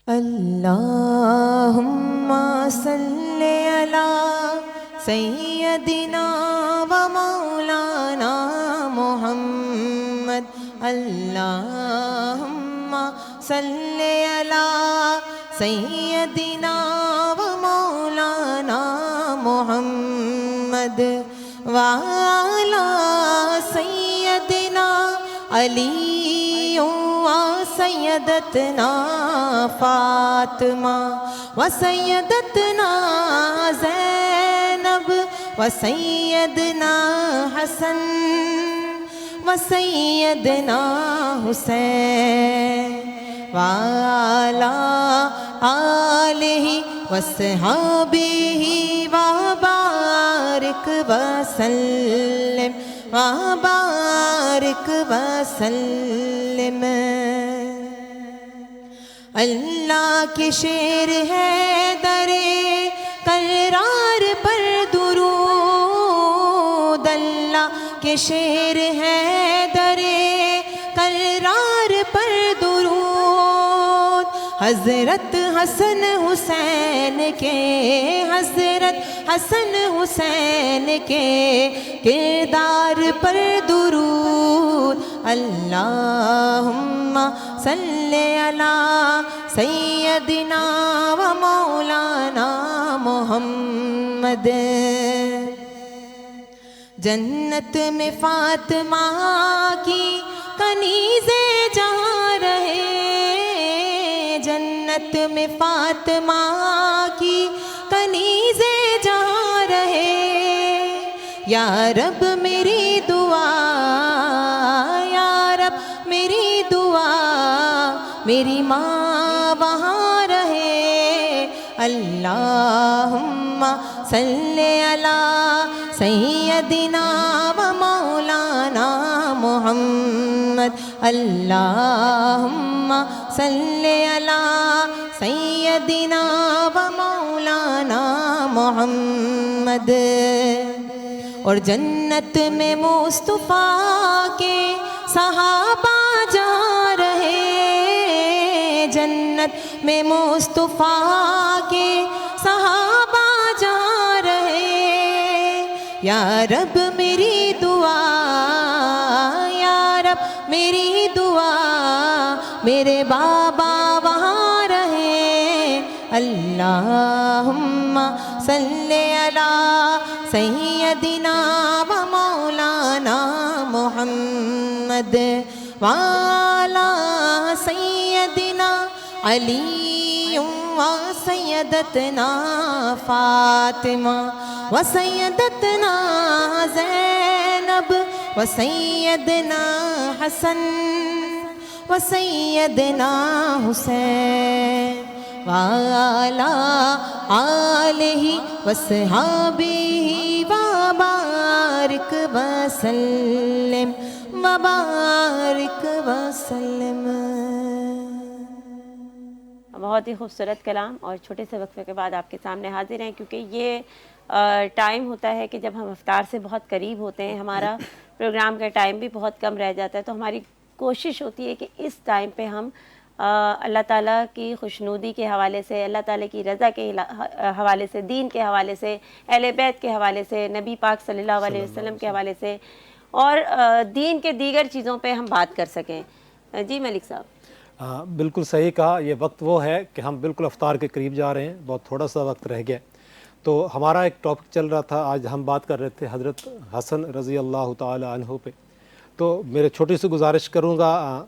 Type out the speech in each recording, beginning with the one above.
اللہم صلی علی سیدنا و مولانا محمد. اللہم صلی علی سیدنا و مولانا محمد وعلی سیدنا علی و سیدتنا فاطمہ و سیدتنا زینب و سیدنا حسن و سیدنا حسین وعلی آلہ و صحابہ وبارک وسلم وبارک وسلم. اللہ کے شعر ہے در قرار پر درود. اللہ کے شعر ہے در قرار پر درود. حضرت حسن حسین کے حضرت حسن حسین کے کردار پر درود. اللہم صلی علی سیدنا و مولانا محمد. جنت میں فاطمہ کی کنیزیں جہاں رہے. جنت میں فاطمہ کی کنیزیں جہاں رہے. یا رب میری دعا یا رب میری دعا میری ماں وہاں رہے. اللہم صلی علی سیدنا و مولانا محمد. اللہم صلی علی سیدنا و مولانا محمد. اور جنت میں مصطفیٰ کے صحابہ جہاں رہے. جنت میں مصطفیٰ کے صحابہ جہاں رہے. یا رب میری دعا یا رب میری دعا میرے بابا وہاں رہے. اللہم صلی علی سیدنا و مولانا محمد وعلی سیدنا علی و سیدتنا فاطمہ و سیدتنا زینب و سیدنا حسن و سیدنا حسین وعلی آلہ و صحابہ وبارک وسلم وبارک وسلم. بہت ہی خوبصورت کلام. اور چھوٹے سے وقفے کے بعد آپ کے سامنے حاضر ہیں، کیونکہ یہ ٹائم ہوتا ہے کہ جب ہم افطار سے بہت قریب ہوتے ہیں، ہمارا پروگرام کا ٹائم بھی بہت کم رہ جاتا ہے، تو ہماری کوشش ہوتی ہے کہ اس ٹائم پہ ہم اللہ تعالیٰ کی خوشنودی کے حوالے سے، اللہ تعالیٰ کی رضا کے حوالے سے، دین کے حوالے سے، اہل بیت کے حوالے سے، نبی پاک صلی اللہ علیہ وسلم کے حوالے سے اور دین کے دیگر چیزوں پہ ہم بات کر سکیں. جی ملک صاحب. بالکل صحیح کہا. یہ وقت وہ ہے کہ ہم بالکل افطار کے قریب جا رہے ہیں، بہت تھوڑا سا وقت رہ گیا. تو ہمارا ایک ٹاپک چل رہا تھا، آج ہم بات کر رہے تھے حضرت حسن رضی اللہ تعالی عنہ پہ. تو میرے چھوٹی سی گزارش کروں گا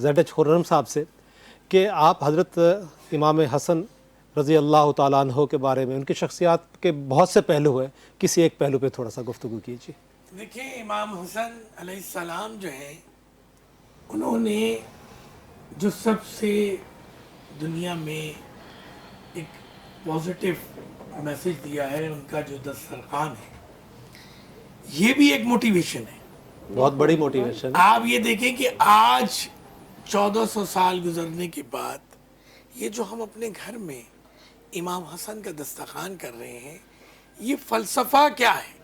ZH خرم صاحب سے کہ آپ حضرت امام حسن رضی اللہ تعالیٰ عنہ کے بارے میں، ان کی شخصیات کے بہت سے پہلو ہیں، کسی ایک پہلو پہ تھوڑا سا گفتگو کیجیے. دیکھیں، امام حسن علیہ السلام جو ہیں، انہوں نے جو سب سے دنیا میں ایک پازیٹیو میسج دیا ہے، ان کا جو دسترخوان ہے، یہ بھی ایک موٹیویشن ہے، بہت بڑی موٹیویشن. آپ یہ دیکھیں کہ آج 1400 سال گزرنے کے بعد یہ جو ہم اپنے گھر میں امام حسن کا دسترخوان کر رہے ہیں، یہ فلسفہ کیا ہے؟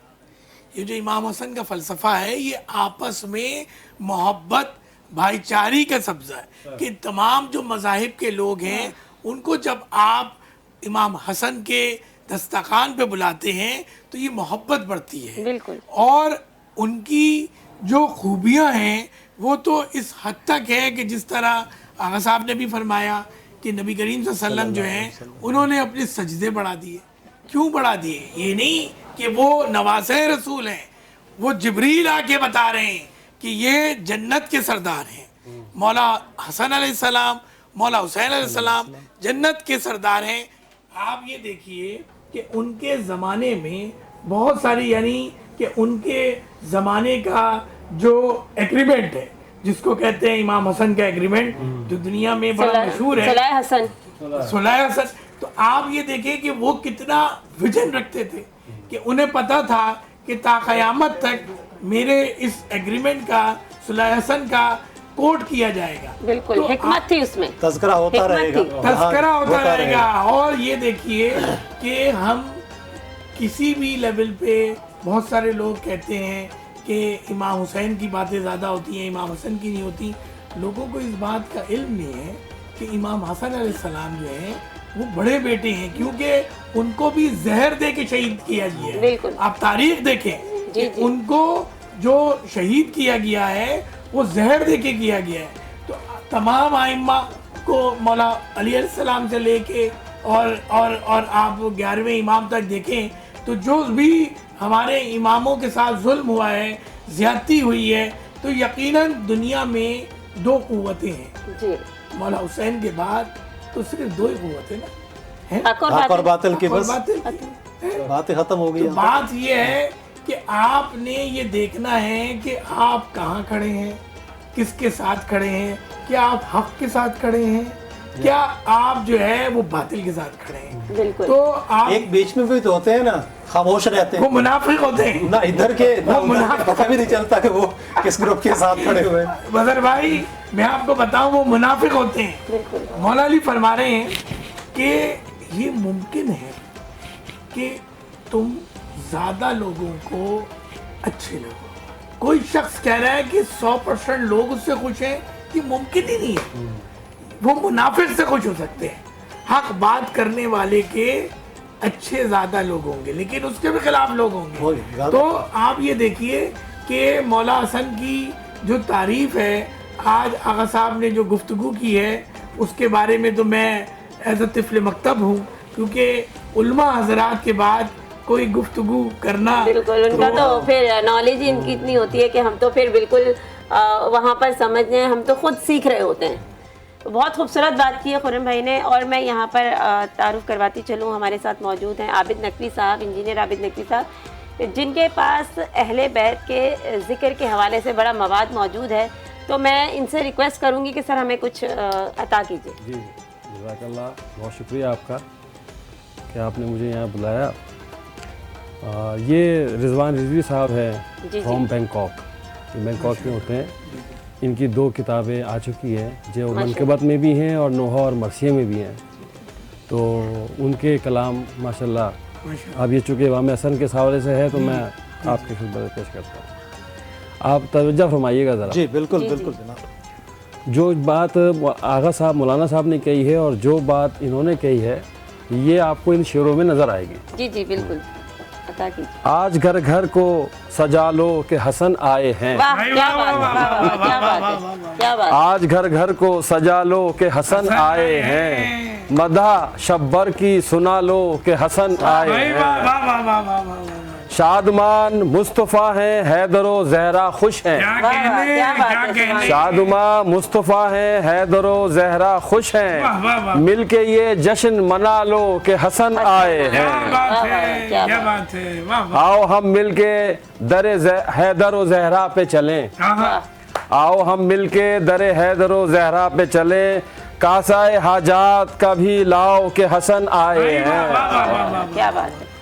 یہ جو امام حسن کا فلسفہ ہے، یہ آپس میں محبت بھائی چارے کا سبزہ ہے کہ تمام جو مذاہب کے لوگ ہیں ان کو جب آپ امام حسن کے دسترخوان پہ بلاتے ہیں تو یہ محبت بڑھتی ہے. بالکل. اور ان کی جو خوبیاں ہیں وہ تو اس حد تک ہے کہ جس طرح آغا صاحب نے بھی فرمایا کہ نبی کریم صلی اللہ علیہ وسلم جو ہیں انہوں نے اپنے سجدے بڑھا دیے. کیوں بڑھا دیے؟ یہ نہیں کہ وہ نواسہ رسول ہیں، وہ جبریل آ کے بتا رہے ہیں کہ یہ جنت کے سردار ہیں. مولا حسن علیہ السلام، مولا حسین علیہ السلام جنت کے سردار ہیں. آپ یہ دیکھیے کہ ان کے زمانے میں بہت ساری، یعنی کہ ان کے زمانے کا جو ایگریمنٹ ہے جس کو کہتے ہیں امام حسن کا ایگریمنٹ، جو دنیا میں بڑا مشہور ہے، صلاح حسن. صلاح حسن. تو آپ یہ دیکھیں کہ وہ کتنا ویژن رکھتے تھے کہ انہیں پتا تھا کہ تا قیامت تک میرے اس ایگریمنٹ کا، صلاح حسن کا کوٹ کیا جائے گا. بالکل حکمت تھی اس میں، تذکرہ ہوتا رہے گا، تذکرہ ہوتا رہے گا. اور یہ دیکھیے کہ ہم کسی بھی لیول پہ بہت سارے لوگ کہتے ہیں کہ امام حسین کی باتیں زیادہ ہوتی ہیں، امام حسن کی نہیں ہوتی. لوگوں کو اس بات کا علم نہیں ہے کہ امام حسن علیہ السلام جو ہیں وہ بڑے بیٹے ہیں، کیونکہ ان کو بھی زہر دے کے شہید کیا گیا ہے. بالکل. آپ تاریخ دیکھیں کہ ان کو جو شہید کیا گیا ہے وہ زہر دے کے کیا گیا ہے. تو تمام ائمہ کو مولا علی علیہ السلام سے لے کے اور آپ 11ویں امام تک دیکھیں تو جو بھی ہمارے اماموں کے ساتھ ظلم ہوا ہے، زیادتی ہوئی ہے، تو یقیناً دنیا میں دو قوتیں ہیں. جی. مولا حسین کے بعد تو صرف دو ہی قوتیں نا، حق اور باطل کی، بس باطل. باتیں ختم ہو گئی. بات یہ ہے کہ آپ نے یہ دیکھنا ہے کہ آپ کہاں کھڑے ہیں، کس کے ساتھ کھڑے ہیں. کیا آپ حق کے ساتھ کھڑے ہیں، کیا آپ جو ہے وہ باطل کے ساتھ کھڑے ہیں. بالکل. تو آپ ایک بیچ میں بھی تو ہوتے ہیں نا، خاموش رہتے وہ ہیں، منافق ہوتے ہیں، نہ ادھر کے نہ ادھر کے، پتہ بھی نہیں چلتا کہ وہ کس گروپ کے ساتھ کھڑے ہوئے ہیں. بدر بھائی میں آپ کو بتاؤں وہ منافق ہوتے ہیں. بالکل. مولا علی فرما رہے ہیں کہ یہ ممکن ہے کہ تم زیادہ لوگوں کو اچھے لگو. کوئی شخص کہہ رہا ہے کہ 100% لوگ اس سے خوش ہیں، یہ ممکن ہی نہیں ہے. وہ منافق سے خوش ہو سکتے ہیں. حق بات کرنے والے کے اچھے زیادہ لوگ ہوں گے، لیکن اس کے بھی خلاف لوگ ہوں گے. تو آپ یہ دیکھیے کہ مولا حسن کی جو تعریف ہے، آج آغا صاحب نے جو گفتگو کی ہے اس کے بارے میں تو میں ایز اے طفل مکتب ہوں، کیونکہ علماء حضرات کے بعد کوئی گفتگو کرنا، بالکل ان کا تو پھر نالج ہی ان کی اتنی ہوتی ہے کہ ہم تو پھر بالکل وہاں پر سمجھ رہے ہیں، ہم تو خود سیکھ رہے ہوتے ہیں. بہت خوبصورت بات کی ہے خرم بھائی نے. اور میں یہاں پر تعارف کرواتی چلوں، ہمارے ساتھ موجود ہیں عابد نقوی صاحب، انجینئر عابد نقوی صاحب، جن کے پاس اہل بیت کے ذکر کے حوالے سے بڑا مواد موجود ہے. تو میں ان سے ریکویسٹ کروں گی کہ سر ہمیں کچھ عطا کیجیے. جی جزاک اللہ، بہت شکریہ آپ کا کہ آپ نے مجھے یہاں بلایا. یہ رضوان رضوی صاحب ہیں فرام بینکاک، بینکاک میں ہوتے ہیں. ان کی 2 کتابیں آ چکی ہیں جو منقبت میں بھی ہیں اور نوحہ اور مرثیہ میں بھی ہیں. تو ان کے کلام ماشاءاللہ، اب یہ چونکہ امام حسن کے حوالے سے ہے تو میں آپ کی خدمت میں پیش کرتا ہوں. آپ توجہ فرمائیے گا ذرا. جی بالکل بالکل جناب. جو بات آغا صاحب مولانا صاحب نے کہی ہے اور جو بات انہوں نے کہی ہے یہ آپ کو ان شعروں میں نظر آئے گی. جی جی بالکل عطا کیجیے. آج گھر گھر کو سجا لو کہ حسن آئے ہیں. واہ کیا بات ہے، کیا بات ہے، کیا بات ہے. آج گھر گھر کو سجا لو کہ حسن آئے ہیں، مدح شبر کی سنا لو کہ حسن آئے ہیں. شادمان مصطفیٰ ہیں، حیدر و زہرا خوش ہیں. شادمان مصطفیٰ ہیں، حیدر و زہرا خوش ہیں. مل کے یہ جشن منا لو کہ حسن آئے ہیں. آؤ ہم مل کے در حیدر و زہرا پہ چلیں. آؤ ہم مل کے در حیدر و زہرا پہ چلیں. کاسائے حاجات کا بھی لاؤ کہ حسن آئے ہیں. کیا بات ہے.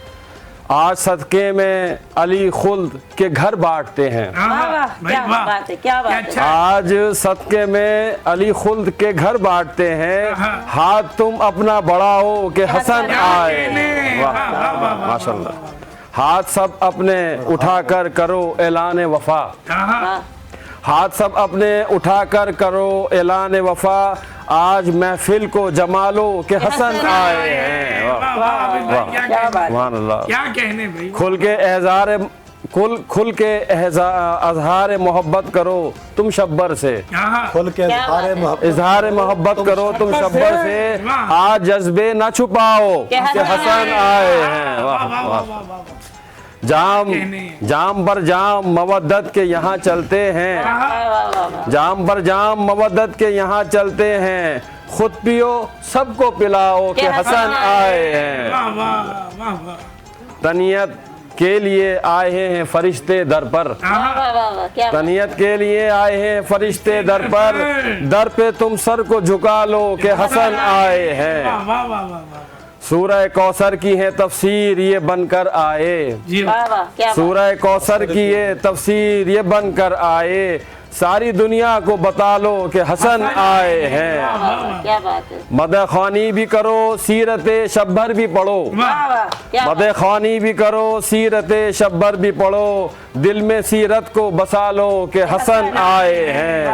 آج صدقے میں علی خلد کے گھر بانٹتے ہیں. کیا بات ہے، کیا بات ہے. آج صدقے میں علی خلد کے گھر بانٹتے ہیں. ہاتھ تم اپنا بڑھاؤ کہ حسن آئے. ماشاء اللہ. ہاتھ سب اپنے اٹھا کر کرو اعلان وفا. ہاتھ سب اپنے اٹھا کر کرو اعلان وفا، آج محفل کو جما لو کہ حسن آئے ہیں۔ واہ واہ عابد بھائی، کیا کہنے، سبحان اللہ۔ کیا کہنے بھائی، کھل کے اظہار محبت کرو تم شبر سے، کھل کے اظہار محبت کرو تم شبر سے، آج جذبے نہ چھپاؤ کہ حسن آئے ہیں۔ واہ واہ واہ۔ جام پر جام مودت کے یہاں چلتے ہیں، جام پر جام مودت کے یہاں چلتے ہیں، خود پیو سب کو پلاؤ کہ حسن آئے ہیں۔ تنیت کے لیے آئے ہیں فرشتے در پر، تنیت کے لیے آئے ہیں فرشتے در پر، در پہ تم سر کو جھکا لو کہ حسن آئے ہیں۔ سورہ کوثر کی ہے تفسیر یہ بن کر آئے، سورہ کوثر کی یہ تفسیر یہ بن کر آئے، ساری دنیا کو بتا لو کہ حسن آئے ہیں۔ مدح خوانی بھی کرو سیرت شبر بھی پڑھو، مدح خوانی بھی کرو سیرت شبر بھی پڑھو، دل میں سیرت کو بسا لو کہ حسن آئے ہیں۔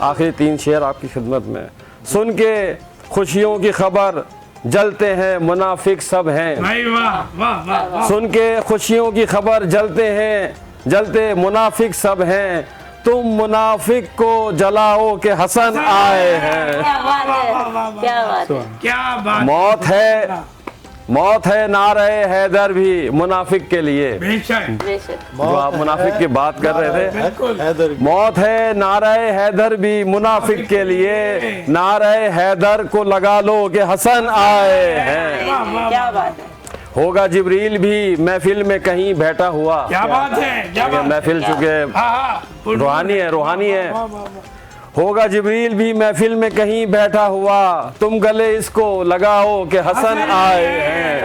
آخری 3 شعر آپ کی خدمت میں۔ سن کے خوشیوں کی خبر جلتے ہیں منافق سب ہیں، سن کے خوشیوں کی خبر جلتے منافق سب ہیں، تم منافق کو جلاؤ کہ حسن آئے ہیں۔ موت ہے نعرہ حیدر بھی منافق کے لیے، جو آپ منافق کی بات کر رہے تھے، موت ہے نعرہ حیدر بھی منافق کے لیے، نعرہ حیدر کو لگا لو کہ حسن آئے ہیں۔ ہوگا جبریل بھی محفل میں کہیں بیٹھا ہوا، محفل چونکہ روحانی ہے، ہوگا جبریل بھی محفل میں کہیں بیٹھا ہوا، تم گلے اس کو لگاؤ کہ حسن آئے ہیں۔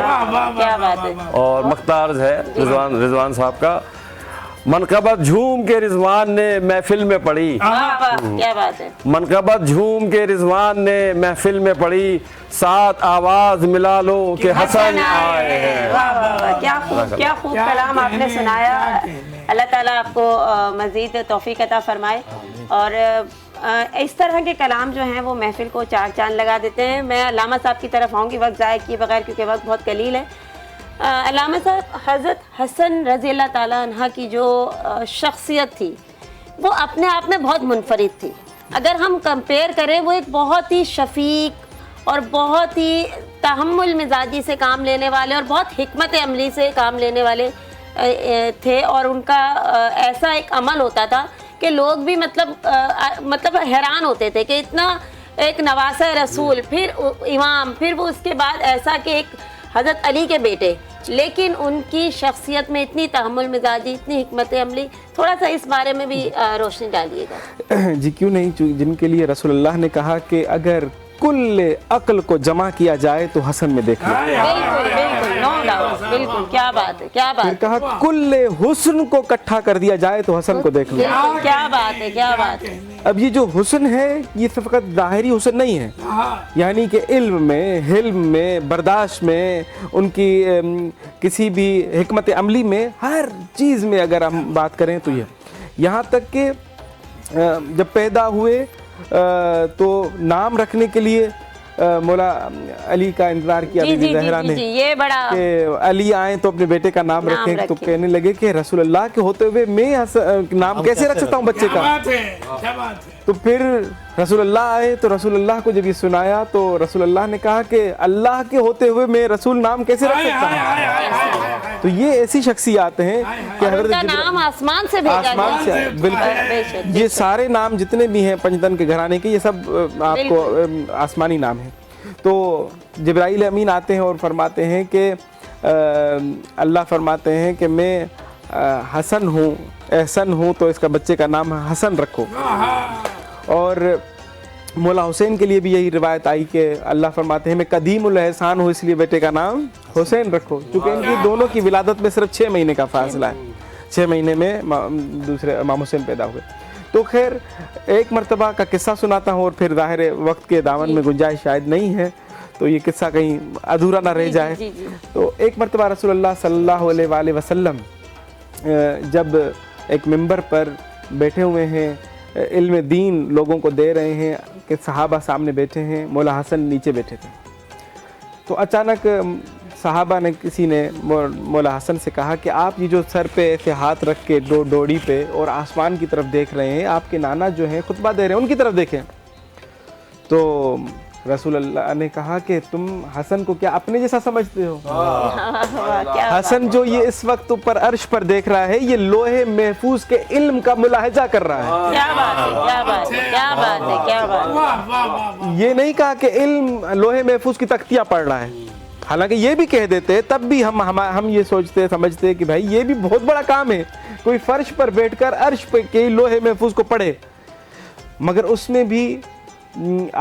اور مختارز ہے رضوان صاحب کا، منقبت جھوم کے رضوان نے محفل میں پڑھی، منقبت جھوم کے رضوان نے محفل میں پڑھی، ساتھ آواز ملا لو کہ حسن آئے ہیں۔ کیا خوب کلام آپ نے سنایا، اللہ تعالیٰ آپ کو مزید توفیق عطا فرمائے، اور اس طرح کے کلام جو ہیں وہ محفل کو 4 چاند لگا دیتے ہیں۔ میں علامہ صاحب کی طرف آؤں گی وقت ضائع کیے بغیر، کیونکہ وقت بہت قلیل ہے۔ علامہ صاحب، حضرت حسن رضی اللہ تعالیٰ عنہ کی جو شخصیت تھی وہ اپنے آپ میں بہت منفرد تھی۔ اگر ہم کمپیئر کریں، وہ ایک بہت ہی شفیق اور بہت ہی تحمل مزاجی سے کام لینے والے اور بہت حکمت عملی سے کام لینے والے تھے، اور ان کا ایسا ایک عمل ہوتا تھا کہ لوگ بھی مطلب حیران ہوتے تھے کہ اتنا ایک نواسہ رسول، پھر امام، پھر وہ اس کے بعد ایسا کہ ایک حضرت علی کے بیٹے، لیکن ان کی شخصیت میں اتنی تحمل مزاجی، اتنی حکمت عملی، تھوڑا سا اس بارے میں بھی روشنی ڈالیے گا۔ جی کیوں نہیں، جن کے لیے رسول اللہ نے کہا کہ اگر کل عقل کو جمع کیا جائے تو حسن میں دیکھ لو، بالکل نو ڈاؤٹ، بالکل، کیا بات ہے، کیا بات ہے، کہا کل حسن کو اکٹھا کر دیا جائے تو حسن کو دیکھ لو، کیا بات ہے، کیا بات ہے۔ اب یہ جو حسن ہے یہ فقط ظاہری حسن نہیں ہے، یعنی کہ علم میں، حلم میں، برداشت میں، ان کی کسی بھی حکمت عملی میں، ہر چیز میں اگر ہم بات کریں تو یہاں تک کہ جب پیدا ہوئے تو نام رکھنے کے لیے مولا علی کا انتظار کیا بی بی زہرا نے کہ علی آئیں تو اپنے بیٹے کا نام رکھیں، تو کہنے لگے کہ رسول اللہ کے ہوتے ہوئے میں نام کیسے رکھ سکتا ہوں بچے کا؟ تو پھر رسول اللہ آئے تو رسول اللہ کو جب یہ سنایا تو رسول اللہ نے کہا کہ اللہ کے ہوتے ہوئے میں رسول نام کیسے رکھ سکتا ہوں؟ تو یہ ایسی شخصیات ہیں کہ حضرت نام آسمان سے بھیجا گیا، بالکل یہ سارے نام جتنے بھی ہیں پنجتن کے گھرانے کے، یہ سب آپ کو آسمانی نام ہیں۔ تو جبرائیل امین آتے ہیں اور فرماتے ہیں کہ اللہ فرماتے ہیں کہ میں حسن ہوں، احسن ہوں، تو اس کا بچے کا نام حسن رکھو۔ اور مولا حسین کے لیے بھی یہی روایت آئی کہ اللہ فرماتے ہیں میں قدیم الاحسان ہوں، اس لیے بیٹے کا نام حسین رکھو، کیونکہ ان کی دونوں کی ولادت میں صرف 6 مہینے کا فاصلہ ہے، 6 مہینے میں دوسرے امام حسین پیدا ہوئے۔ تو خیر ایک مرتبہ کا قصہ سناتا ہوں، اور پھر ظاہر وقت کے دامن میں گنجائش شاید نہیں ہے تو یہ قصہ کہیں ادھورا نہ رہ جائے۔ تو ایک مرتبہ رسول اللہ صلی اللہ علیہ وآلہ وسلم جب ایک منبر پر بیٹھے ہوئے ہیں, علم دین لوگوں کو دے رہے ہیں کہ صحابہ سامنے بیٹھے ہیں, مولا حسن نیچے بیٹھے تھے. تو اچانک صحابہ نے کسی نے مولا حسن سے کہا کہ آپ یہ جو سر پہ ایسے ہاتھ رکھ کے ڈوڑی پہ اور آسمان کی طرف دیکھ رہے ہیں, آپ کے نانا جو ہیں خطبہ دے رہے ہیں, ان کی طرف دیکھیں. تو رسول اللہ نے کہا کہ تم حسن کو کیا اپنے جیسا سمجھتے ہو؟ حسن جو یہ اس وقت اوپر عرش پر دیکھ رہا ہے, یہ لوح محفوظ کے علم کا ملاحظہ کر رہا ہے. کیا بات ہے, کیا بات ہے, کیا بات ہے, کیا بات ہے. یہ نہیں کہا کہ علم لوح محفوظ کی تختیاں پڑھ رہا ہے, حالانکہ یہ بھی کہہ دیتے, تب بھی ہم یہ سوچتے سمجھتے کہ بھائی یہ بھی بہت بڑا کام ہے, کوئی فرش پر بیٹھ کر عرش پہ کے لوح محفوظ کو پڑھے. مگر اس میں بھی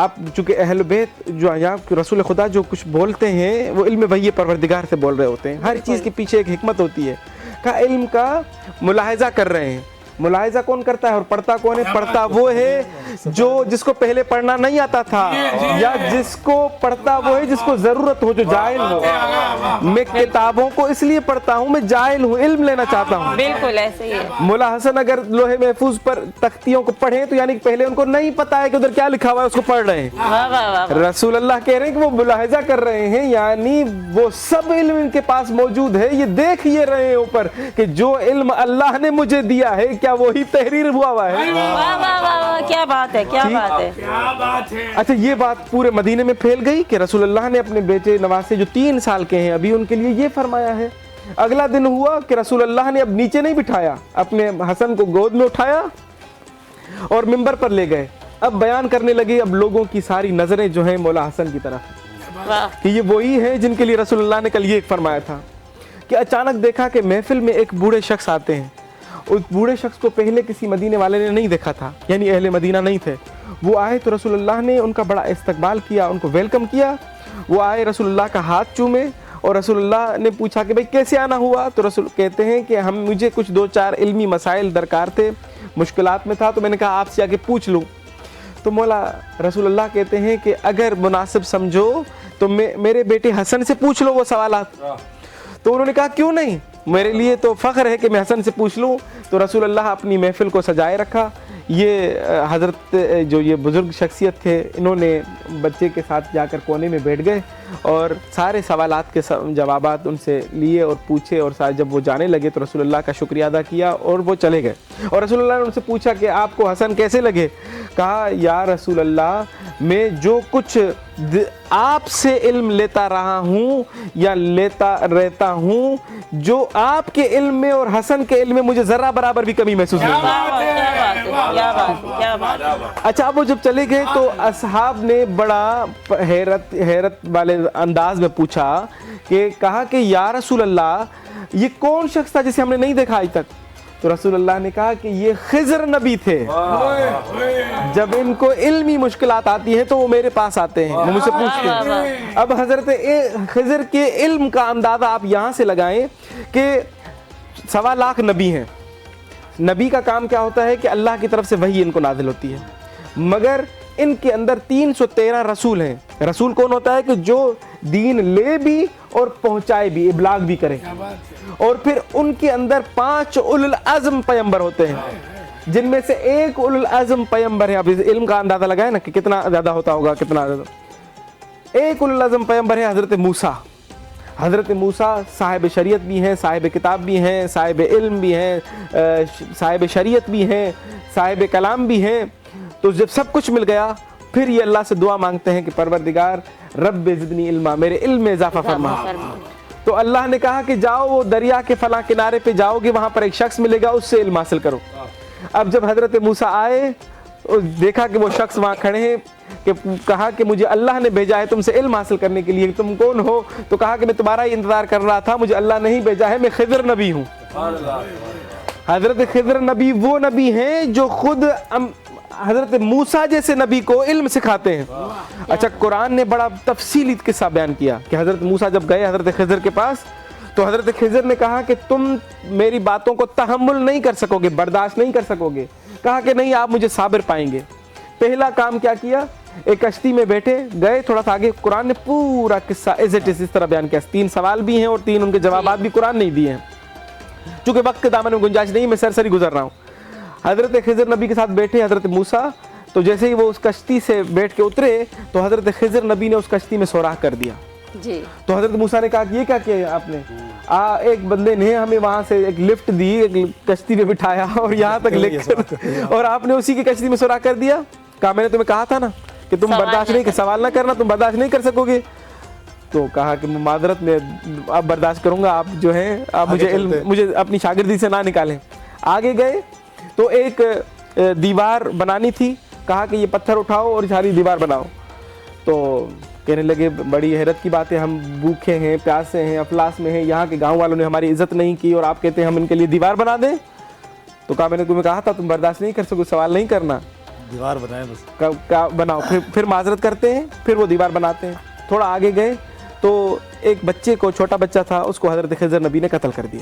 آپ چونکہ اہل بیت جو یہاں رسول خدا جو کچھ بولتے ہیں وہ علم وحی پروردگار سے بول رہے ہوتے ہیں, ہر چیز کے پیچھے ایک حکمت ہوتی ہے. کا علم کا ملاحظہ کر رہے ہیں. ملاحظہ کون کرتا ہے اور پڑھتا کون ہے؟ پڑھتا وہ ہے جو جس کو پہلے پڑھنا نہیں آتا تھا, یا جس کو پڑھتا وہ ہے جس کو ضرورت ہو, جو جاہل ہو. میں کتابوں کو اس لیے پڑھتا ہوں, میں جاہل ہوں, علم لینا چاہتا ہوں. بالکل ایسے ہی ہے. مولا حسن اگر لوح محفوظ پر تختیوں کو پڑھیں تو یعنی کہ پہلے ان کو نہیں پتا ہے کہ ادھر کیا لکھا ہوا ہے, اس کو پڑھ رہے ہیں. رسول اللہ کہہ رہے ہیں کہ وہ ملاحظہ کر رہے ہیں, یعنی وہ سب علم ان کے پاس موجود ہے. یہ دیکھ یہ رہے ہیں اوپر کہ جو علم اللہ نے مجھے دیا ہے کیا وہی تحریر ہوا ہے. کیا بات ہے, کیا بات ہے, کیا بات ہے. اچھا, یہ بات پورے مدینے میں پھیل گئی کہ رسول اللہ نے اپنے بیٹے نواسے جو 3 سال کے ہیں ابھی, ان کے لیے یہ فرمایا ہے. اگلا دن ہوا کہ رسول اللہ نے اب نیچے نہیں بٹھایا, اپنے حسن کو گود میں اٹھایا اور منبر پر لے گئے. اب بیان کرنے لگے. اب لوگوں کی ساری نظریں جو ہیں مولا حسن کی طرف کہ یہ وہی ہیں جن کے لیے رسول اللہ نے کل یہ فرمایا تھا. کہ اچانک دیکھا کہ محفل میں ایک بوڑھے شخص آتے ہیں. اس بوڑھے شخص کو پہلے کسی مدینے والے نے نہیں دیکھا تھا, یعنی اہل مدینہ نہیں تھے. وہ آئے تو رسول اللہ نے ان کا بڑا استقبال کیا, ان کو ویلکم کیا. وہ آئے, رسول اللہ کا ہاتھ چومے, اور رسول اللہ نے پوچھا کہ بھئی کیسے آنا ہوا؟ تو رسول کہتے ہیں کہ مجھے کچھ 2-4 علمی مسائل درکار تھے, مشکلات میں تھا, تو میں نے کہا آپ سے آ کے پوچھ لوں. تو مولا رسول اللہ کہتے ہیں کہ اگر مناسب سمجھو تو میرے بیٹے حسن سے پوچھ لو وہ سوالات. تو انہوں نے کہا کیوں نہیں, میرے لیے تو فخر ہے کہ میں حسن سے پوچھ لوں. تو رسول اللہ اپنی محفل کو سجائے رکھا. یہ حضرت جو یہ بزرگ شخصیت تھے, انہوں نے بچے کے ساتھ جا کر کونے میں بیٹھ گئے اور سارے سوالات کے جوابات ان سے لیے اور پوچھے. اور جب وہ جانے لگے تو رسول اللہ کا شکریہ ادا کیا اور وہ چلے گئے. اور رسول اللہ نے ان سے پوچھا کہ آپ کو حسن کیسے لگے؟ کہا یا رسول اللہ, میں جو کچھ آپ سے علم لیتا رہا ہوں یا لیتا رہتا ہوں, جو آپ کے علم میں اور حسن کے علم میں مجھے ذرہ برابر بھی کمی محسوس نہیں ہوئی. اچھا, اب وہ جب چلے گئے تو اصحاب نے بڑا حیرت والے انداز میں پوچھا کہ کہا کہ یا رسول اللہ یہ کون شخص تھا جسے ہم نے نہیں دیکھا آج تک؟ تو رسول اللہ نے کہا کہ یہ خضر نبی تھے. جب ان کو علمی مشکلات آتی ہیں تو وہ میرے پاس آتے ہیں, وہ مجھ سے پوچھتے ہیں. اب حضرت خضر کے علم کا اندازہ آپ یہاں سے لگائیں کہ 1.25 لاکھ نبی ہیں. نبی کا کام کیا ہوتا ہے کہ اللہ کی طرف سے وحی ان کو نازل ہوتی ہے, مگر ان کے اندر 313 رسول ہیں. رسول کون ہوتا ہے کہ جو دین لے بھی اور پہنچائے بھی, ابلاغ بھی کرے. اور پھر ان کے اندر 5 اولو العزم پیغمبر ہوتے ہیں, جن میں سے ایک اولو العزم پیغمبر ہے. اب علم کا اندازہ لگائے نا کہ کتنا زیادہ ہوتا ہوگا, کتنا زیادہ. ایک اولو العزم پیغمبر ہے حضرت موسیٰ. حضرت موسیٰ صاحب شریعت بھی ہیں, صاحب کتاب بھی ہیں, صاحب علم بھی ہیں, صاحب شریعت بھی ہیں, صاحب کلام بھی ہیں. تو جب سب کچھ مل گیا پھر یہ اللہ سے دعا مانگتے ہیں کہ پروردگار رب زدنی علما, میرے علم میں اضافہ فرما. تو اللہ نے کہا کہ جاؤ وہ دریا کے فلاں کنارے پہ جاؤ گے, وہاں پر ایک شخص ملے گا, اس سے علم حاصل کرو. اب جب حضرت موسیٰ آئے دیکھا کہ وہ شخص وہاں کھڑے ہیں, کہ کہا کہ مجھے اللہ نے بھیجا ہے تم سے علم حاصل کرنے کے لیے, تم کون ہو؟ تو کہا کہ میں تمہارا ہی انتظار کر رہا تھا, مجھے اللہ نہیں بھیجا ہے, میں خضر نبی ہوں. حضرت خضر نبی وہ نبی ہیں جو خود حضرت موسیٰ جیسے نبی کو علم سکھاتے ہیں. اچھا, قرآن نے بڑا تفصیلی قصہ بیان کیا کہ حضرت موسیٰ جب گئے حضرت خضر کے پاس تو حضرت خضر نے کہا کہ تم میری باتوں کو تحمل نہیں کر سکو گے, برداشت نہیں کر سکو گے. کہا کہ نہیں, آپ مجھے صابر پائیں گے. پہلا کام کیا کیا, ایک کشتی میں بیٹھے گئے, تھوڑا سا آگے قرآن نے پورا قصہ ایز اٹ از اس طرح بیان کیا. 3 سوال بھی ہیں اور 3 ان کے جوابات بھی قرآن نہیں دیے ہیں. چونکہ وقت کے دامن میں گنجائش نہیں, میں سرسری گزر رہا ہوں. حضرت خضر نبی کے ساتھ بیٹھے حضرت موسیٰ, تو جیسے ہی وہ اس کشتی سے بیٹھ کے اترے تو حضرت خضر نبی نے اس کشتی میں سوراخ کر دیا. جی تو حضرت موسیٰ نے کہا کہ یہ کیا کیا آپ نے؟ ایک بندے نے ہمیں وہاں سے ایک لفٹ دی, ایک کشتی میں بٹھایا اور یہاں تک لے کر, اور آپ نے اسی کی کشتی میں سوراخ کر دیا. کہا میں نے تمہیں کہا تھا نا کہ تم برداشت نہیں, سوال نہ کرنا, تم برداشت نہیں کر سکو گے. تو کہا کہ معذرت میں اب برداشت کروں گا, آپ جو ہیں آپ مجھے اپنی شاگردی سے نہ نکالیں. آگے گئے تو ایک دیوار بنانی تھی, کہا کہ یہ پتھر اٹھاؤ اور ساری دیوار بناؤ. تو کہنے لگے بڑی حیرت کی بات ہے, ہم بھوکے ہیں, پیاسے ہیں, افلاس میں ہیں, یہاں کے گاؤں والوں نے ہماری عزت نہیں کی اور آپ کہتے ہیں ہم ان کے لیے دیوار بنا دیں. تو کہا میں نے تمہیں کہا تھا تم برداشت نہیں کر سکو, سوال نہیں کرنا, دیوار بنائیں بس, بناؤ. پھر معذرت کرتے ہیں, پھر وہ دیوار بناتے ہیں. تھوڑا آگے گئے تو ایک بچے کو, چھوٹا بچہ تھا, اس کو حضرت خضر نبی نے قتل کر دیا.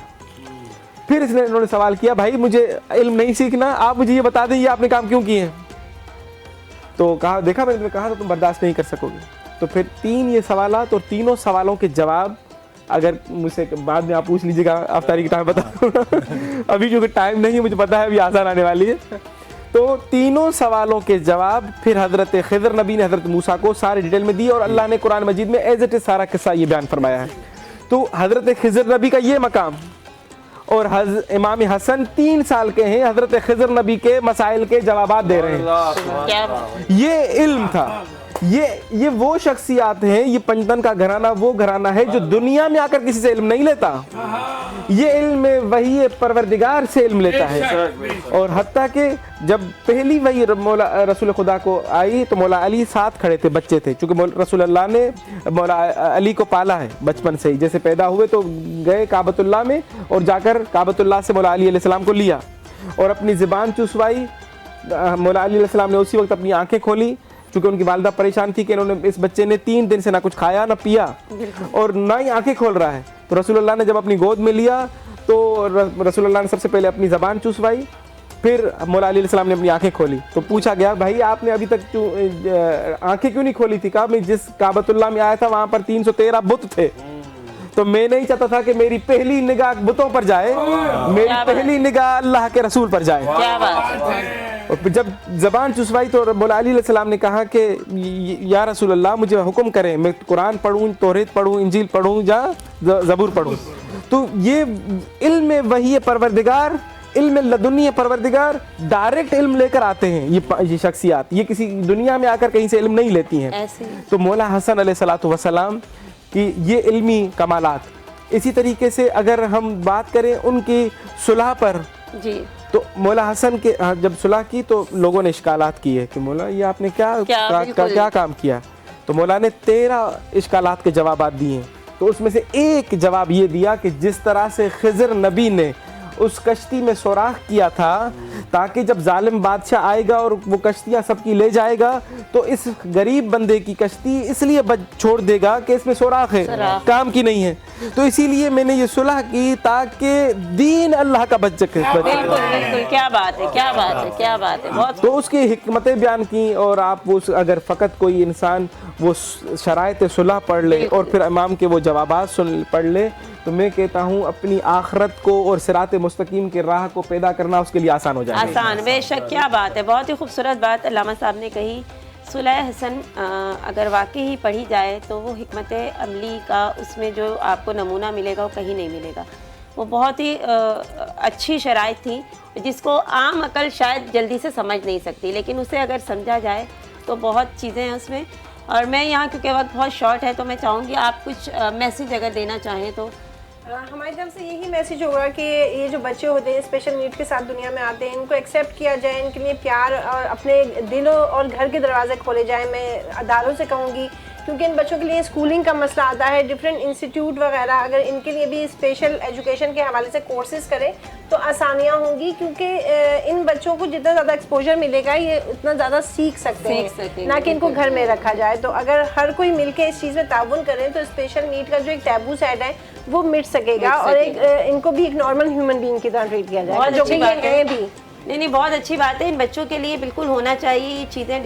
پھر انہوں نے سوال کیا, بھائی مجھے علم نہیں سیکھنا, آپ مجھے یہ بتا دیں یہ آپ نے کام کیوں کیے ہیں. تو کہا دیکھا میں نے کہا تھا تم برداشت نہیں کر سکو گے. تو پھر 3 یہ سوالات, اور تینوں سوالوں کے جواب اگر مجھ سے بعد میں آپ پوچھ لیجیے گا, افطاری کی ٹائم بتا دوں گا, ابھی کیونکہ ٹائم نہیں ہے, مجھے پتا ہے ابھی آسان آنے والی ہے. تو تینوں سوالوں کے جواب پھر حضرت خضر نبی نے حضرت موسیٰ کو سارے ڈیٹیل میں دی, اور اللہ نے قرآن مجید میں ایز اٹ از سارا قصہ یہ بیان فرمایا ہے. تو حضرت خضر نبی کا یہ مقام, اور امام حسن 3 سال کے ہیں, حضرت خضر نبی کے مسائل کے جوابات دے رہے ہیں. یہ علم تھا, یہ وہ شخصیات ہیں, یہ پنجتن کا گھرانہ وہ گھرانہ ہے جو دنیا میں آ کر کسی سے علم نہیں لیتا, یہ علم وحی پروردگار سے علم لیتا ہے. اور حتیٰ کہ جب پہلی وحی مولا رسول خدا کو آئی تو مولا علی ساتھ کھڑے تھے, بچے تھے, چونکہ رسول اللہ نے مولا علی کو پالا ہے بچپن سے ہی. جیسے پیدا ہوئے تو گئے کعبۃ اللہ میں, اور جا کر کعبۃ اللہ سے مولا علی علیہ السلام کو لیا اور اپنی زبان چسوائی. مولا علی علیہ السلام نے اسی وقت اپنی آنکھیں کھولی, چونکہ ان کی والدہ پریشان تھی کہ انہوں نے, اس بچے نے 3 دن سے نہ کچھ کھایا نہ پیا اور نہ ہی آنکھیں کھول رہا ہے. تو رسول اللہ نے جب اپنی گود میں لیا تو رسول اللہ نے سب سے پہلے اپنی زبان چسوائی, پھر مولا علی علیہ السلام نے اپنی آنکھیں کھولی. تو پوچھا گیا بھائی آپ نے ابھی تک آنکھیں کیوں نہیں کھولی تھی؟ کہا میں جس کعبۃ اللہ میں آیا تھا وہاں پر 313 بت تھے, تو میں نہیں چاہتا تھا کہ میری پہلی نگاہ بتوں پر جائے, میری پہلی نگاہ اللہ کے رسول پر جائے. اور پھر جب زبان چسوائی تو مولا علی علیہ السلام نے کہا کہ یا رسول اللہ مجھے حکم کریں, میں قرآن پڑھوں, توریت پڑھوں, انجیل پڑھوں یا زبور پڑھوں. تو یہ علم وحی پروردگار, علم لدنی پروردگار, ڈائریکٹ علم لے کر آتے ہیں یہ شخصیات, یہ کسی دنیا میں آ کر کہیں سے علم نہیں لیتی ہیں. تو مولا حسن علیہ الصلوۃ والسلام کی یہ علمی کمالات. اسی طریقے سے اگر ہم بات کریں ان کی صلح پر, جی تو مولا حسن کے جب صلح کی تو لوگوں نے اشکالات کیے کہ مولا یہ آپ نے کیا کام کیا. تو مولا نے 13 اشکالات کے جوابات دیے. تو اس میں سے ایک جواب یہ دیا کہ جس طرح سے خضر نبی نے اس کشتی میں سوراخ کیا تھا تاکہ جب ظالم بادشاہ آئے گا اور وہ کشتیاں سب کی لے جائے گا تو اس غریب بندے کی کشتی اس لیے چھوڑ دے گا کہ اس میں سوراخ ہے, کام کی نہیں ہے. تو اسی لیے میں نے یہ صلح کی تاکہ دین اللہ کا بچ سکے. بالکل, کیا بات ہے, کیا بات ہے, کیا بات ہے. بہت تو اس کی حکمتیں بیان کی. اور آپ اگر فقط کوئی انسان وہ شرائط صلح پڑھ لے اور پھر امام کے وہ جوابات پڑھ لے تو میں کہتا ہوں اپنی آخرت کو اور صراط مستقیم کے راہ کو پیدا کرنا اس کے لیے آسان ہو جائے گا. آسان, بے شک, کیا بات ہے. بہت ہی خوبصورت بات علامہ صاحب نے کہی. صلح حسن اگر واقعی ہی پڑھی جائے تو وہ حکمت عملی کا اس میں جو آپ کو نمونہ ملے گا وہ کہیں نہیں ملے گا. وہ بہت ہی اچھی شرائط تھی جس کو عام عقل شاید جلدی سے سمجھ نہیں سکتی, لیکن اسے اگر سمجھا جائے تو بہت چیزیں ہیں اس میں. اور میں یہاں کیونکہ وقت بہت شارٹ ہے تو میں چاہوں گی آپ کچھ میسیج اگر دینا چاہیں تو. ہماری طرف سے یہی میسیج ہوگا کہ یہ جو بچے ہوتے ہیں اسپیشل نیڈ کے ساتھ دنیا میں آتے ہیں, ان کو ایکسیپٹ کیا جائے, ان کے لیے پیار اور اپنے دلوں اور گھر کے دروازے کھولے جائیں. میں اداروں سے کہوں گی کیونکہ ان بچوں کے لیے اسکولنگ کا مسئلہ آتا ہے, ڈفرینٹ انسٹیٹیوٹ وغیرہ اگر ان کے لیے بھی اسپیشل ایجوکیشن کے حوالے سے کورسز کریں تو آسانیاں ہوں گی, کیونکہ ان بچوں کو جتنا زیادہ ایکسپوجر ملے گا یہ اتنا زیادہ سیکھ سکتے ہیں, نہ کہ ان کو گھر میں رکھا جائے. تو اگر ہر کوئی مل کے اس چیز میں تعاون کریں تو اسپیشل نیڈ کا جو ایک ٹیبو سیٹ ہے وہ مٹ سکے گا, اور ایک ان کو بھی ایک نارمل ہیومن بینگ کی طرح ٹریٹ کیا جائے گا, جو کہ یہ ہیں بھی. نہیں, بہت اچھی بات ہے. ان بچوں کے لیے بالکل ہونا چاہیے یہ چیزیں.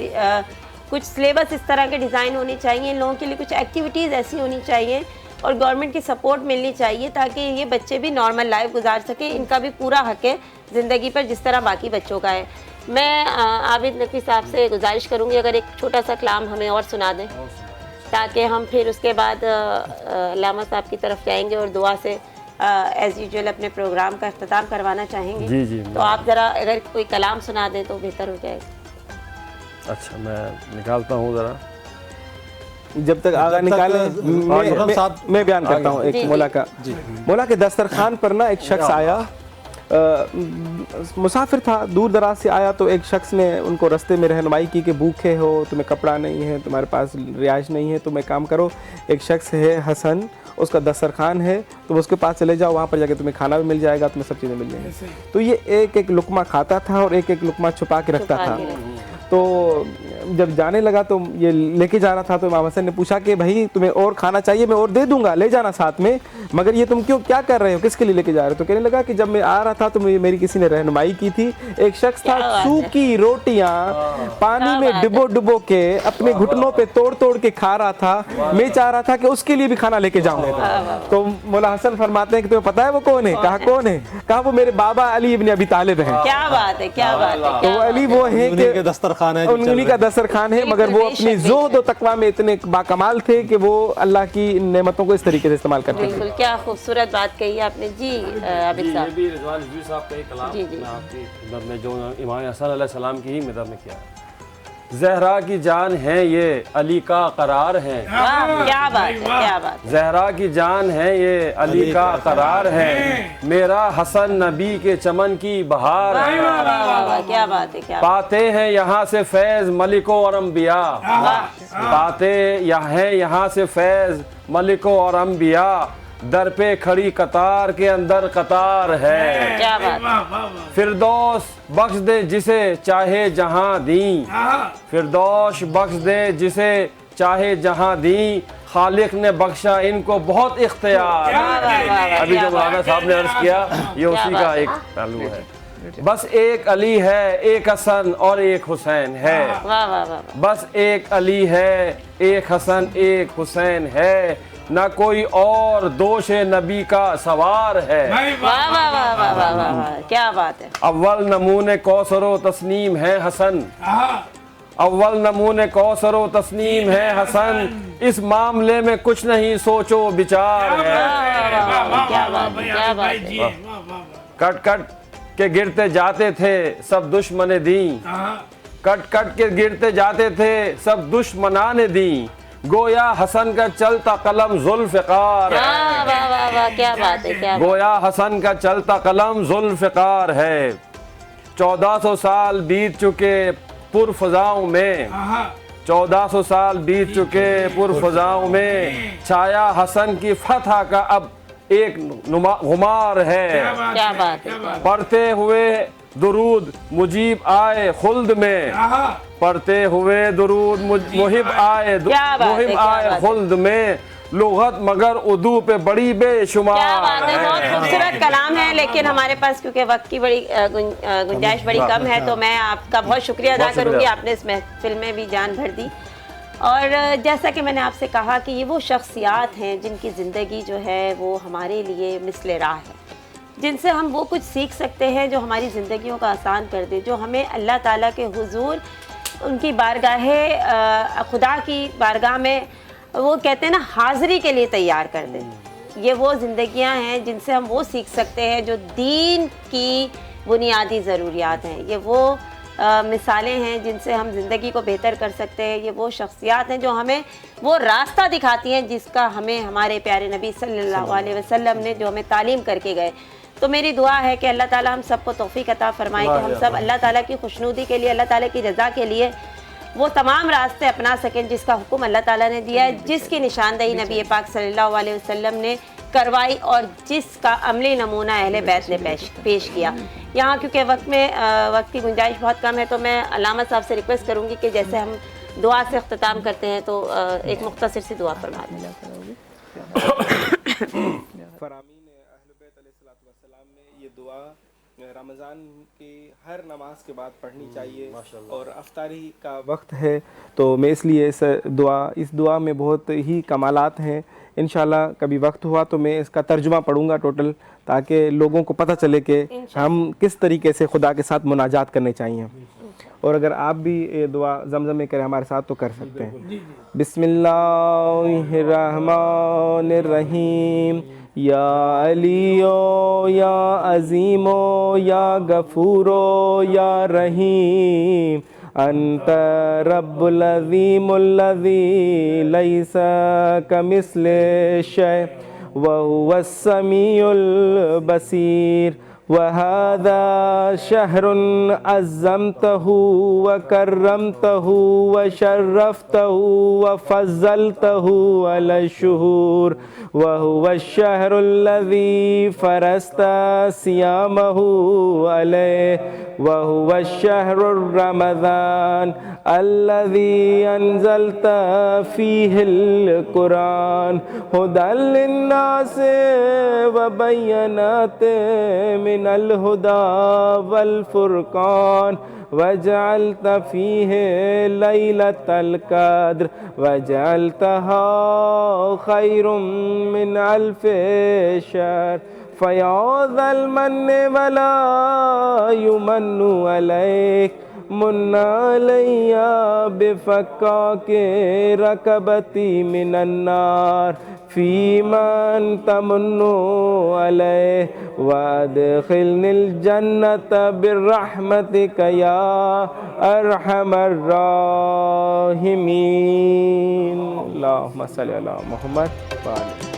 کچھ سلیبس اس طرح کے ڈیزائن ہونے چاہیے, ان لوگوں کے لیے کچھ ایکٹیویٹیز ایسی ہونی چاہیے اور گورنمنٹ کی سپورٹ ملنی چاہیے تاکہ یہ بچے بھی نارمل لائف گزار سکیں. ان کا بھی پورا حق ہے زندگی پر جس طرح باقی بچوں کا ہے. میں عابد نقوی صاحب سے گزارش کروں گی اگر ایک چھوٹا سا کلام ہمیں اور سنا دیں تاکہ ہم پھر اس کے بعد علامہ صاحب کی طرف جائیں گے اور دعا سے ایز یوزول اپنے پروگرام کا اختتام کروانا چاہیں گے. جی تو آپ ذرا اگر کوئی کلام سنا دیں تو بہتر ہو جائے گا. اچھا میں نکالتا ہوں ذرا. جب تک آگا نکالے میں بیان کرتا ہوں ایک مولا کا. مولا کے دسترخوان پر نا ایک شخص آیا, مسافر تھا, دور دراز سے آیا. تو ایک شخص نے ان کو رستے میں رہنمائی کی کہ بھوکے ہو, تمہیں کپڑا نہیں ہے, تمہارے پاس رہائش نہیں ہے, تم ایک کام کرو, ایک شخص ہے حسن, اس کا دسترخوان ہے, تم اس کے پاس چلے جاؤ, وہاں پر جا کے تمہیں کھانا بھی مل جائے گا, تمہیں سب چیزیں مل جائیں گی. تو یہ ایک ایک لقمہ کھاتا تھا اور ایک ایک لقمہ چھپا کے رکھتا تھا. تو جب جانے لگا تو یہ لے کے جا رہا تھا, تو امام حسن نے پوچھا کہ بھائی تمہیں اور کھانا چاہیے, میں اور دے دوں گا, لے جانا ساتھ میں, مگر یہ تم کیا کر رہے ہو, کس کے لیے لے کے جا رہے ہو؟ تو کہنے لگا کہ جب میں آ رہا تھا تو میری کسی نے رہنمائی کی تھی, ایک شخص تھا سوکھی روٹیاں پانی میں ڈبو کے اپنے گھٹنوں پہ توڑ کے کھا رہا تھا, میں چاہ رہا تھا کہ اس کے لیے بھی کھانا لے کے جاؤں. تو مولا حسن فرماتے ہیں کہ تمہیں پتا ہے وہ کون ہے؟ کہا کون ہے؟ کہا وہ میرے بابا علی ابن ابی طالب ہیں. کیا بات ہے, کیا بات ہے. تو علی وہ ہیں کہ دسترخوان ہے, انہی کا دسترخوان ہے, مگر وہ اپنی زہد و تقویٰ میں اتنے باکمال تھے کہ وہ اللہ کی نعمتوں کو اس طریقے سے استعمال کرتے تھے. بالکل, کیا خوبصورت بات کہی آپ نے. جی عابد صاحب. یہ بھی رضوان رضوی صاحب کا ایک کلام میں آپ کی خدمت میں جو امام حسن علیہ السلام کی ہی مدد میں کیا ہے. زہرا کی جان ہے یہ علی کا قرار ہے. کیا بات ہے, کیا بات. زہرا کی جان ہے یہ علی کا قرار ہے, میرا حسن نبی کے چمن کی بہار ہے. کیا بات ہے, کیا. پاتے ہیں یہاں سے فیض ملکوں اور انبیاء, پاتے ہیں یہاں سے فیض ملکوں اور انبیاء, در پہ کھڑی قطار کے اندر قطار ہے. کیا بات. فردوس بخش دے جسے چاہے جہاں دیں, فردوس بخش دے جسے چاہے جہاں دیں, خالق نے بخشا ان کو بہت اختیار. ابھی جو مولانا صاحب نے عرض کیا یہ اسی کا ایک پہلو ہے. بس ایک علی ہے, ایک حسن اور ایک حسین ہے. بس ایک علی ہے, ایک حسن ایک حسین ہے, نہ کوئی اور دوش نبی کا سوار ہے. کیا بات ہے. اول نمونے کوثر و تسنیم ہے حسن, اول نمونے کوثر و تسنیم ہے حسن, اس معاملے میں کچھ نہیں سوچو بچار ہے. کٹ کٹ کے گرتے جاتے تھے سب دشمن دین, کٹ کٹ کے گرتے جاتے تھے سب دشمنان دین, گویا حسن کا چلتا قلم ذوالفقار ہے. کیا بات ہے, کیا. گویا حسن کا چلتا قلم ذوالفقار ہے. 1400 سال بیت چکے پرفضاؤں میں, 1400 سال بیت چکے پرفضاؤں میں, چھایا حسن کی فتح کا اب ایک غمار ہے. کیا بات ہے. پڑھتے ہوئے درود مجیب آئے خلد میں, پڑھتے ہوئے درود محب آئے خلد میں, لغت مگر اردو پہ بڑی بے شمار. کیا بات ہے, بہت خوبصورت کلام ہے, لیکن ہمارے پاس کیونکہ وقت کی بڑی گنجائش بڑی کم ہے, تو میں آپ کا بہت شکریہ ادا کروں گی, آپ نے اس محفل میں بھی جان بھر دی. اور جیسا کہ میں نے آپ سے کہا کہ یہ وہ شخصیات ہیں جن کی زندگی جو ہے وہ ہمارے لیے مثل راہ ہے, جن سے ہم وہ کچھ سیکھ سکتے ہیں جو ہماری زندگیوں کا آسان کر دے, جو ہمیں اللہ تعالیٰ کے حضور ان کی بارگاہ خدا کی بارگاہ میں وہ کہتے ہیں نا حاضری کے لیے تیار کر دیں. یہ وہ زندگیاں ہیں جن سے ہم وہ سیکھ سکتے ہیں جو دین کی بنیادی ضروریات ہیں. یہ وہ مثالیں ہیں جن سے ہم زندگی کو بہتر کر سکتے ہیں. یہ وہ شخصیات ہیں جو ہمیں وہ راستہ دکھاتی ہیں جس کا ہمیں ہمارے پیارے نبی صلی اللہ علیہ وسلم نے جو ہمیں تعلیم کر کے گئے. تو میری دعا ہے کہ اللہ تعالیٰ ہم سب کو توفیق عطا فرمائے کہ ہم سب اللہ تعالیٰ کی خوشنودی کے لیے, اللہ تعالیٰ کی رضا کے لیے وہ تمام راستے اپنا سکیں جس کا حکم اللہ تعالیٰ نے دیا ہے, جس کی نشاندہی نبی پاک صلی اللہ علیہ وسلم نے کروائی, اور جس کا عملی نمونہ اہل بیت نے پیش کیا. یہاں کیونکہ وقت کی گنجائش بہت کم ہے, تو میں علامہ صاحب سے ریکویسٹ کروں گی کہ جیسے ہم دعا سے اختتام کرتے ہیں تو ایک مختصر سی دعا فرما دیں. فرامین اہل بیت علیہ السلام میں یہ دعا رمضان کی ہر نماز کے بعد پڑھنی چاہیے, اور افطاری کا وقت ہے تو میں اس لیے اس دعا میں بہت ہی کمالات ہیں. انشاءاللہ کبھی وقت ہوا تو میں اس کا ترجمہ پڑھوں گا ٹوٹل، تاکہ لوگوں کو پتہ چلے کہ ہم کس طریقے سے خدا کے ساتھ مناجات کرنے چاہیے. اور اگر آپ بھی یہ دعا زمزم میں کریں ہمارے ساتھ تو کر سکتے ہیں. بسم اللہ الرحمن الرحیم. یا علیو یا عظیمو یا غفورو یا رحیم، انت رب العظیم الذی لیس کمثل شیء وهو السمیع البصیر. وهذا شهر عظمته وكرمته وشرفته وفضلته على الشهور، وهو الشهر الذي فرضت صيامه عليه، وهو الشهر رمضان الذي أنزلت فيه القرآن هدى للناس وبينات من الهدى والفرقان، وجعلت فيه ليلة القدر وجعلتها خير من 1000 شهر. فيا ذا المن ولا يمن عليك، من علي بفكاك ركبتي من النار فيمن تمن عليه، وادخلني الجنة برحمتك يا أرحم الراحمين. اللهم صل على محمد وعلى